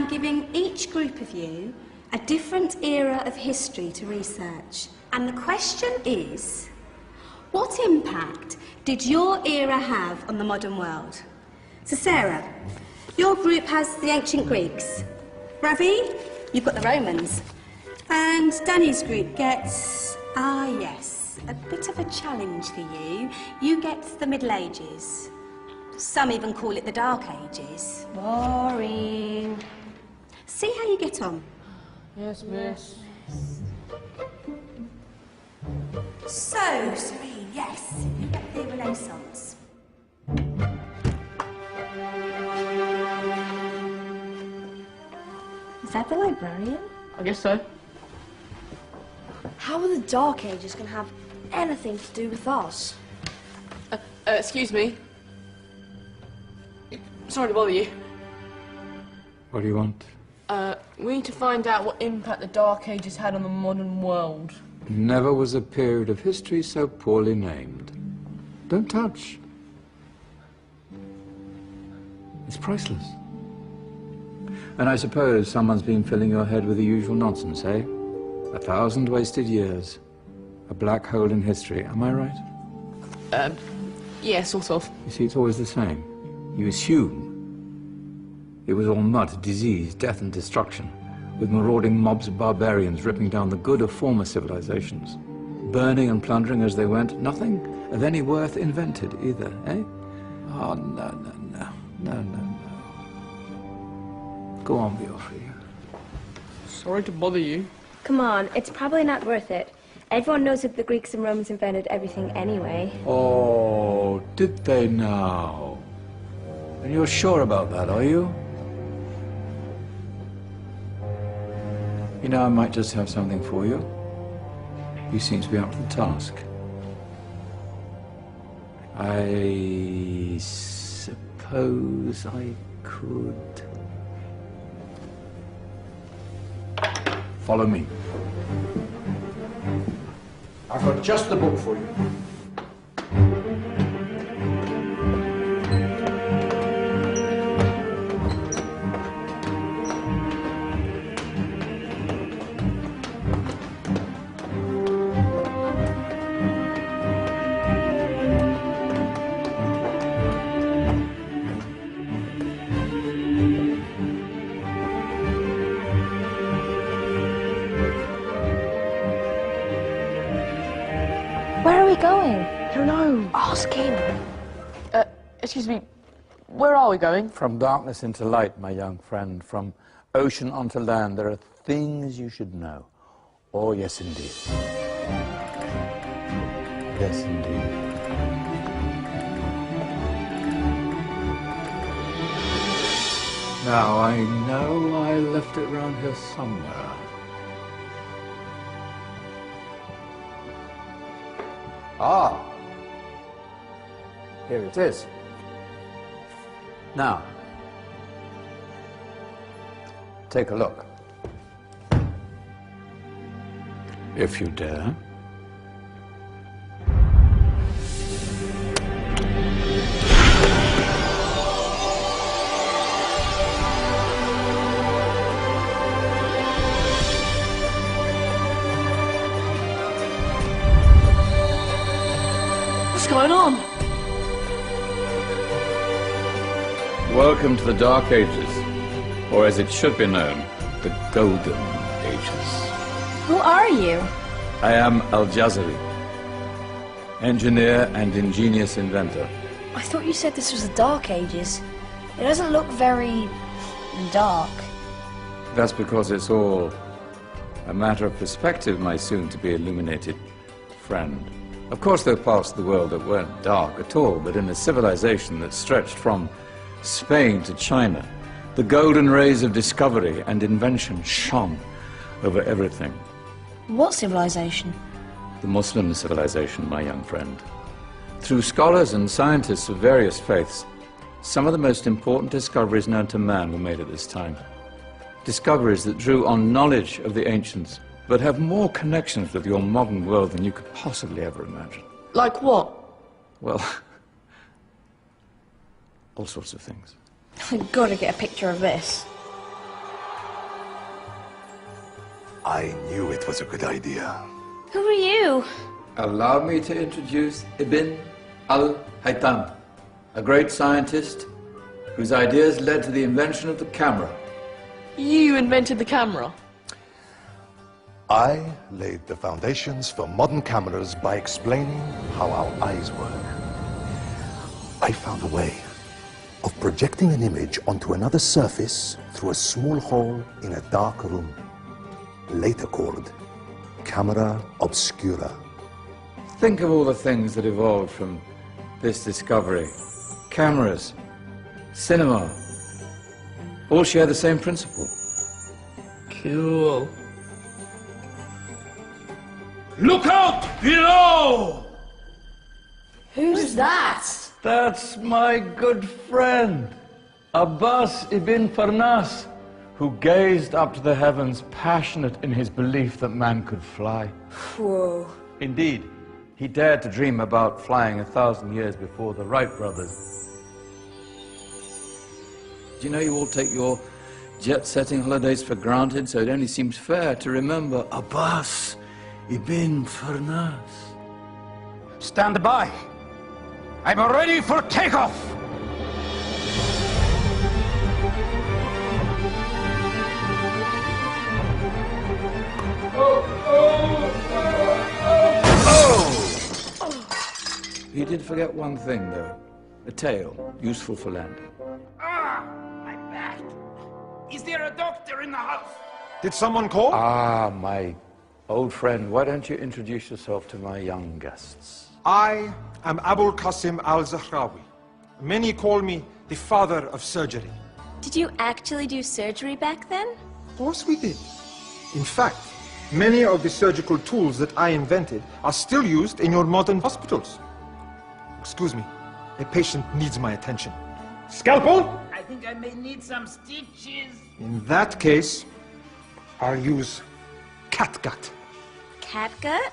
I'm giving each group of you a different era of history to research. And the question is, what impact did your era have on the modern world? So Sarah, your group has the ancient Greeks. Ravi, you've got the Romans. And Danny's group gets, yes, a bit of a challenge for you. You get the Middle Ages. Some even call it the Dark Ages. Boring. See how you get on. Yes, miss. So, Serene, yes, you get the Renaissance. Is that the librarian? I guess so. How are the Dark Ages going to have anything to do with us? Excuse me. Sorry to bother you. What do you want? We need to find out what impact the Dark Ages had on the modern world. Never was a period of history so poorly named. Don't touch. It's priceless. And I suppose someone's been filling your head with the usual nonsense, eh? 1,000 wasted years. A black hole in history, am I right? Yeah, sort of. You see, it's always the same. You assume it was all mud, disease, death and destruction, with marauding mobs of barbarians ripping down the good of former civilizations, burning and plundering as they went, nothing of any worth invented either, eh? Oh, no. Go on, Beofrey. Sorry to bother you. Come on, it's probably not worth it. Everyone knows that the Greeks and Romans invented everything anyway. Oh, did they now? And you're sure about that, are you? You know, I might just have something for you. You seem to be up to the task. I suppose I could... Follow me. I've got just the book for you. Where are we going? Don't know. Ask him. Excuse me. Where are we going? From darkness into light, my young friend. From ocean onto land, there are things you should know. Oh, yes, indeed. Yes, indeed. Now, I know I left it round here somewhere. Ah, here it is. Now, take a look. If you dare. What's going on? Welcome to the Dark Ages, or as it should be known, the Golden Ages. Who are you? I am Al-Jazari, engineer and ingenious inventor. I thought you said this was the Dark Ages. It doesn't look very... dark. That's because it's all a matter of perspective, my soon-to-be illuminated friend. Of course, there are parts of the world that weren't dark at all, but in a civilization that stretched from Spain to China, the golden rays of discovery and invention shone over everything. What civilization? The Muslim civilization, my young friend. Through scholars and scientists of various faiths, some of the most important discoveries known to man were made at this time. Discoveries that drew on knowledge of the ancients, but have more connections with your modern world than you could possibly ever imagine. Like what? Well, all sorts of things. I've got to get a picture of this. I knew it was a good idea. Who are you? Allow me to introduce Ibn al-Haytham, a great scientist whose ideas led to the invention of the camera. You invented the camera? I laid the foundations for modern cameras by explaining how our eyes work. I found a way of projecting an image onto another surface through a small hole in a dark room, later called camera obscura. Think of all the things that evolved from this discovery. Cameras, cinema, all share the same principle. Cool. Look out below! Who's that? That's my good friend, Abbas ibn Farnas, who gazed up to the heavens, passionate in his belief that man could fly. Whoa. Indeed, he dared to dream about flying 1,000 years before the Wright brothers. Do you know you all take your jet-setting holidays for granted, so it only seems fair to remember Abbas ibn Farnas? Stand by. I'm ready for takeoff. You did forget one thing, though. A tail, useful for landing. Ah, my back. Is there a doctor in the house? Did someone call? Ah, my old friend, why don't you introduce yourself to my young guests? I am Abul Qasim al-Zahrawi. Many call me the father of surgery. Did you actually do surgery back then? Of course we did. In fact, many of the surgical tools that I invented are still used in your modern hospitals. Excuse me, a patient needs my attention. Scalpel? I think I may need some stitches. In that case, I'll use catgut. Catgut?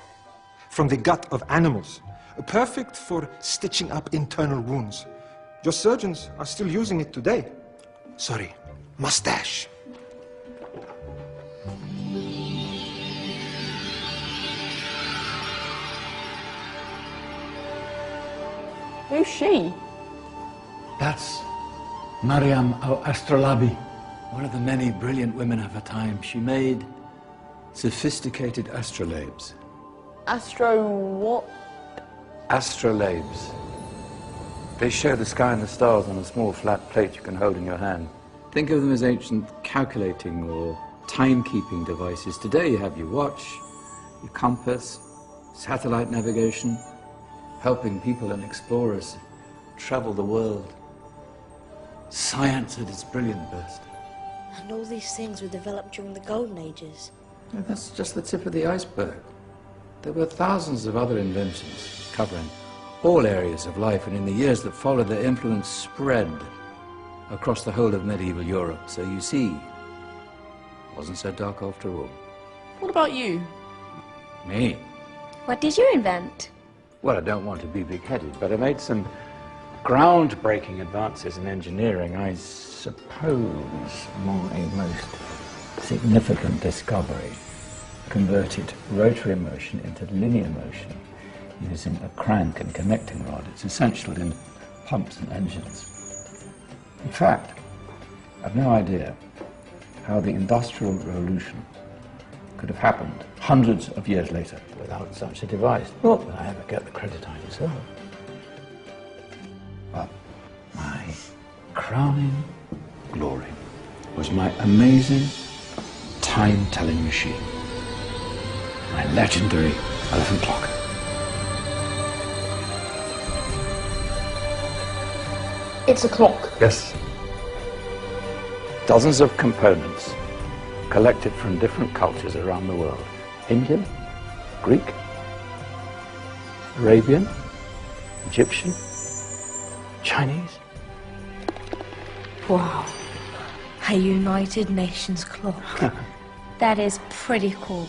From the gut of animals. Perfect for stitching up internal wounds. Your surgeons are still using it today. Sorry, mustache. Who's she? That's Maryam al-Astrolabi, one of the many brilliant women of her time. She made sophisticated astrolabes. Astro what? Astrolabes. They show the sky and the stars on a small flat plate you can hold in your hand. Think of them as ancient calculating or timekeeping devices. Today you have your watch, your compass, satellite navigation, helping people and explorers travel the world. Science at its brilliant best. And all these things were developed during the Golden Ages. Yeah, that's just the tip of the iceberg. There were thousands of other inventions covering all areas of life, and in the years that followed, their influence spread across the whole of medieval Europe. So you see, it wasn't so dark after all. What about you? Me? What did you invent? Well, I don't want to be big-headed, but I made some groundbreaking advances in engineering. I suppose my most significant discovery converted rotary motion into linear motion using a crank and connecting rod. It's essential in pumps and engines. In fact, I've no idea how the Industrial Revolution could have happened hundreds of years later without such a device. Not that I ever get the credit I deserve. But my crowning glory was my amazing time-telling machine, my legendary elephant clock. It's a clock. Yes. Dozens of components collected from different cultures around the world. Indian, Greek, Arabian, Egyptian, Chinese. Wow. A United Nations clock. That is pretty cool.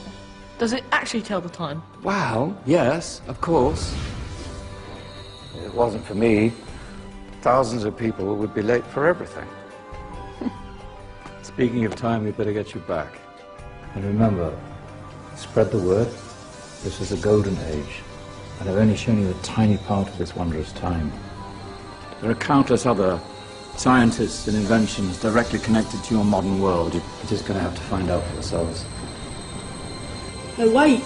Does it actually tell the time? Well, yes, of course. If it wasn't for me, thousands of people would be late for everything. Speaking of time, we better get you back. And remember, Spread the word. This is a golden age, and I've only shown you a tiny part of this wondrous time. There are countless other scientists and inventions directly connected to your modern world. You're just going to have to find out for yourselves. No, wait!